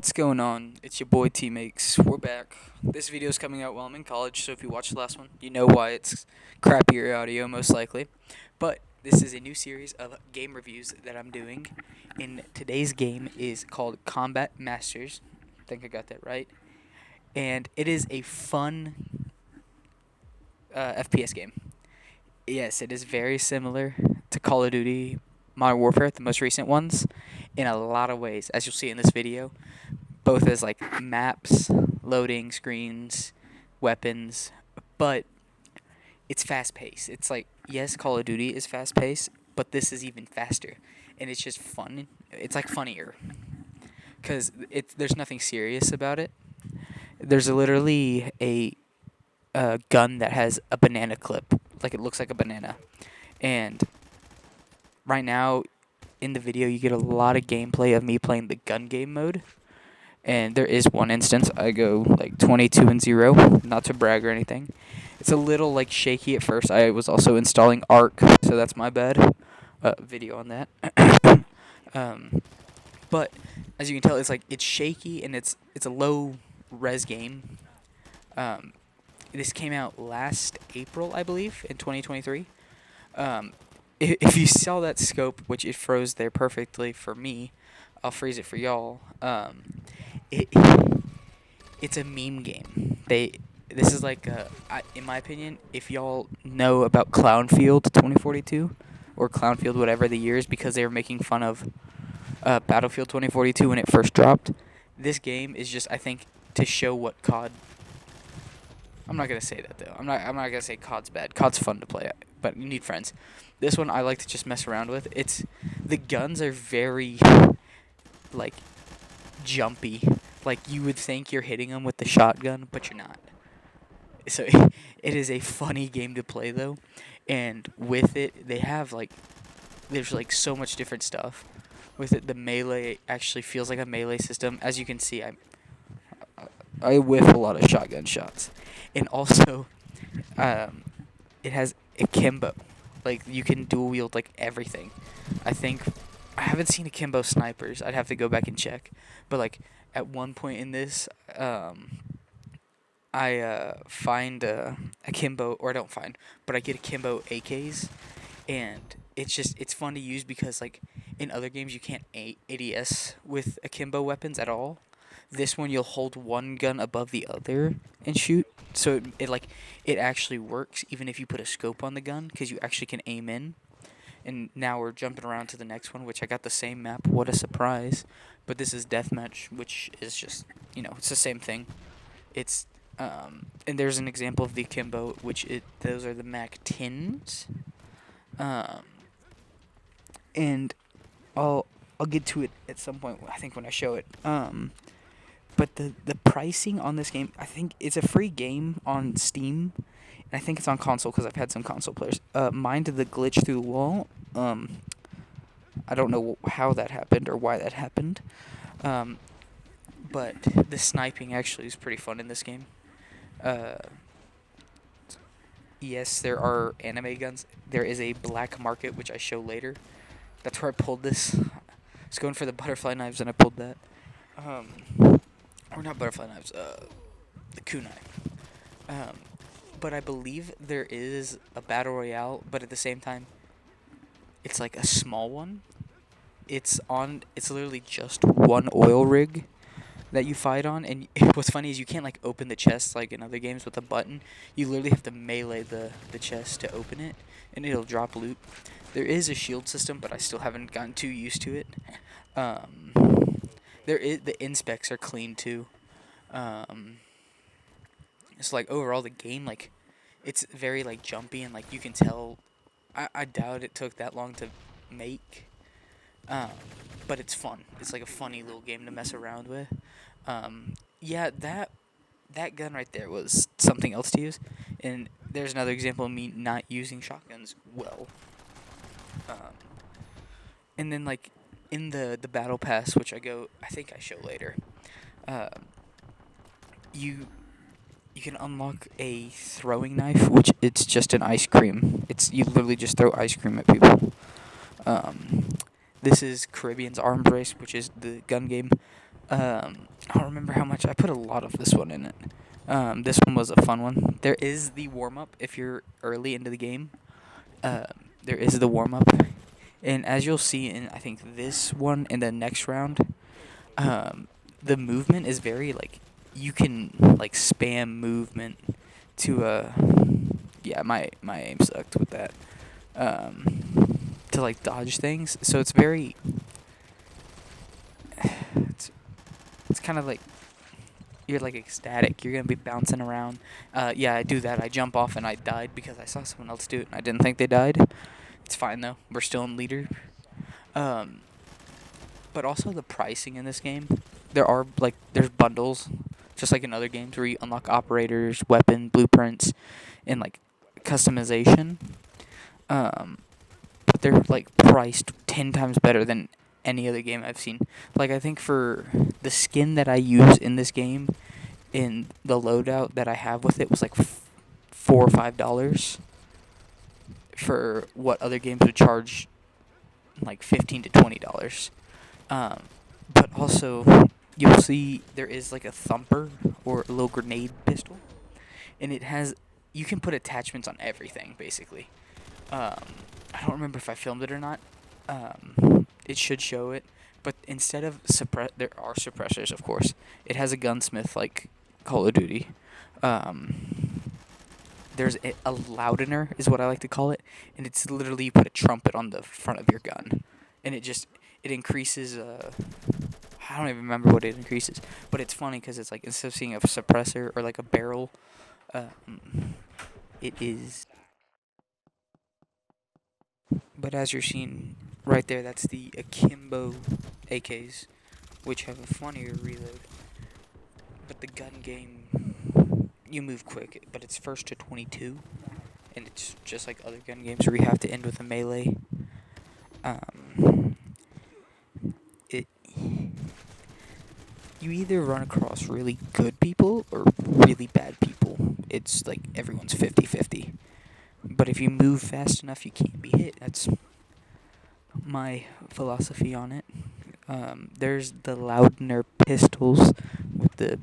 What's going on? It's your boy Tmakes. We're back. This video is coming out while I'm in college, so if you watched the last one, you know why it's crappier audio, most likely. But this is a new series of game reviews that I'm doing. And today's game is called Combat Masters. I think I got that right. And it is a fun FPS game. Yes, it is very similar to Call of Duty Modern Warfare, the most recent ones, in a lot of ways, as you'll see in this video. Both as like maps, loading screens, weapons, but it's fast paced. It's like, yes, Call of Duty is fast paced, but this is even faster, and it's just fun. It's like funnier because there's nothing serious about it. There's literally a gun that has a banana clip, like it looks like a banana, and right now in the video you get a lot of gameplay of me playing the gun game mode. And there is one instance I go like 22-0, not to brag or anything. It's a little like shaky at first. I was also installing Arc, so that's my bad. Video on that. But as you can tell, it's shaky and it's a low res game. This came out last April, I believe, in 2023. If you saw that scope, which it froze there perfectly for me, I'll freeze it for y'all. It it's a meme game. This is like in my opinion, if y'all know about Clownfield 2042 or Clownfield whatever the years, because they were making fun of Battlefield 2042 when it first dropped. This game is just, I think, to show what COD. I'm not gonna say that though. I'm not gonna say COD's bad. COD's fun to play, but you need friends. This one I like to just mess around with. The guns are very like jumpy. Like you would think you're hitting them with the shotgun, but you're not. So it is a funny game to play though, and with it they have there's so much different stuff. With it, the melee actually feels like a melee system. As you can see, I whiff a lot of shotgun shots, and also it has akimbo. Like you can dual wield like everything. I haven't seen akimbo snipers. I'd have to go back and check. But like at one point in this, I find akimbo, or I don't find, but I get akimbo AKs, and it's fun to use because like in other games you can't ADS with akimbo weapons at all. This one you'll hold one gun above the other and shoot. So it actually works even if you put a scope on the gun, because you actually can aim in. And now we're jumping around to the next one, which I got the same map. What a surprise. But this is Deathmatch, which is just, it's the same thing. It's, and there's an example of the akimbo, those are the Mac 10s. And I'll get to it at some point, I think, when I show it. But the pricing on this game, I think it's a free game on Steam. And I think it's on console because I've had some console players. Mine did the glitch through the wall. I don't know how that happened or why that happened. But the sniping actually is pretty fun in this game. Yes, there are anime guns. There is a black market, which I show later. That's where I pulled this. I was going for the butterfly knives and I pulled that. Or not butterfly knives, the kunai. But I believe there is a battle royale, but at the same time, it's like a small one. It's literally just one oil rig that you fight on, and what's funny is you can't like open the chest like in other games with a button. You literally have to melee the chest to open it, and it'll drop loot. There is a shield system, but I still haven't gotten too used to it. The inspects are clean too. It's like overall the game, like it's very like jumpy, and like you can tell. I doubt it took that long to make. But it's fun. It's like a funny little game to mess around with. Yeah, that gun right there was something else to use, and there's another example of me not using shotguns well. And then like in the battle pass, which I think I show later. You can unlock a throwing knife, which it's just an ice cream. You literally just throw ice cream at people. This is Caribbean's Arms Race, which is the gun game. I don't remember how much. I put a lot of this one in it. This one was a fun one. There is the warm up if you're early into the game. There is the warm up, and as you'll see in I think this one in the next round, the movement is very like you can like spam movement to yeah, my aim sucked with that. To like dodge things. So it's very it's it's kind of like you're like ecstatic. You're gonna be bouncing around. Yeah, I do that. I jump off and I died because I saw someone else do it and I didn't think they died. It's fine though. We're still in leader. Um, but also the pricing in this game. There's bundles, just like in other games where you unlock operators, weapon blueprints, and like customization. Um, but they're like priced 10 times better than any other game I've seen. Like I think for the skin that I use in this game, in the loadout that I have with it was like $4 or $5 for what other games would charge like $15 to $20. Um, but also you'll see there is like a thumper or a little grenade pistol, and it has you can put attachments on everything basically. Um, I don't remember if I filmed it or not. It should show it, but instead of there are suppressors, of course. It has a gunsmith like Call of Duty. Um, there's a loudener, is what I like to call it, and it's literally you put a trumpet on the front of your gun, and it increases. I don't even remember what it increases, but it's funny because it's like instead of seeing a suppressor or like a barrel, it is. But as you're seeing right there, that's the Akimbo AKs, which have a funnier reload. But the gun game, you move quick, but it's first to 22, and it's just like other gun games where you have to end with a melee. It you either run across really good people or really bad people. It's like everyone's 50-50. But if you move fast enough, you can't be hit. That's my philosophy on it. There's the Loudner pistols with the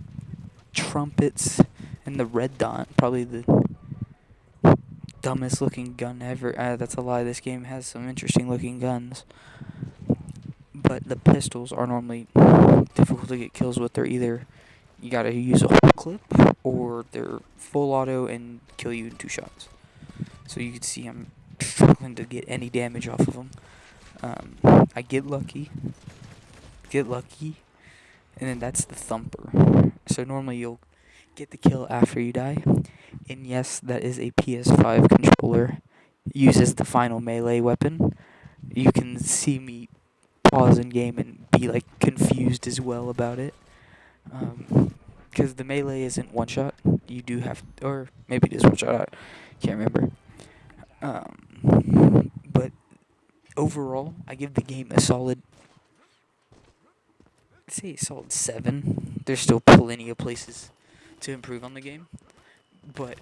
trumpets and the red dot. Probably the dumbest looking gun ever. That's a lie. This game has some interesting looking guns. But the pistols are normally difficult to get kills with. They're either you gotta use a whole clip or they're full auto and kill you in 2 shots. So you can see I'm struggling to get any damage off of them. I get lucky, and then that's the thumper. So normally you'll get the kill after you die, and yes, that is a PS5 controller. Uses the final melee weapon. You can see me pause in game and be like confused as well about it. Because the melee isn't one shot. You do have, or maybe it is one shot. I can't remember. But overall, I give the game a solid. I'd say a solid 7. There's still plenty of places to improve on the game, but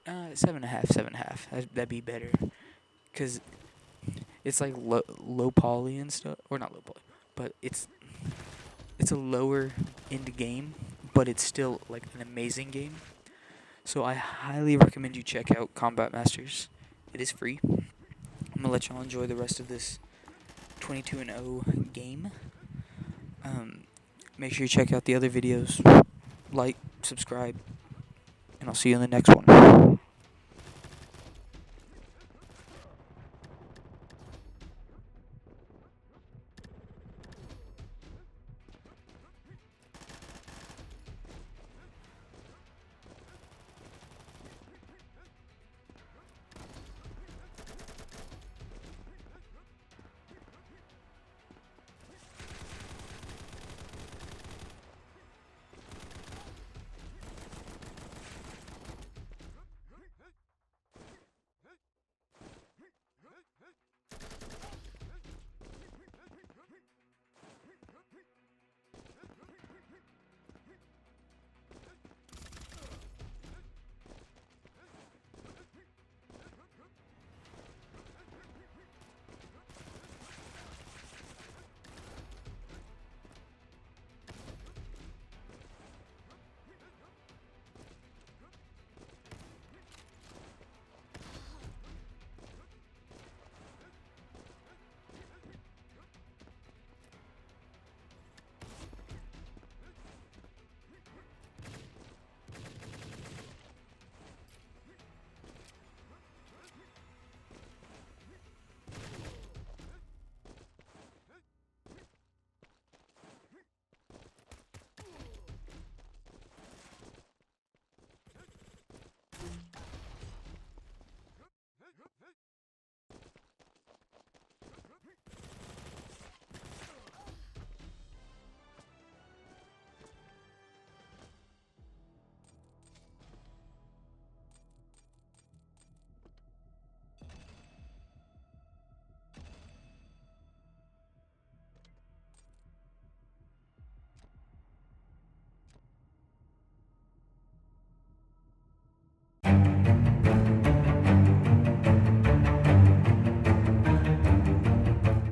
7.5, 7.5. That'd be better, cause it's like low poly and stuff, or not low poly, but it's a lower end game, but it's still like an amazing game. So I highly recommend you check out Combat Masters. It is free. I'm gonna let y'all enjoy the rest of this 22-0 game. Make sure you check out the other videos. Like, subscribe, and I'll see you in the next one.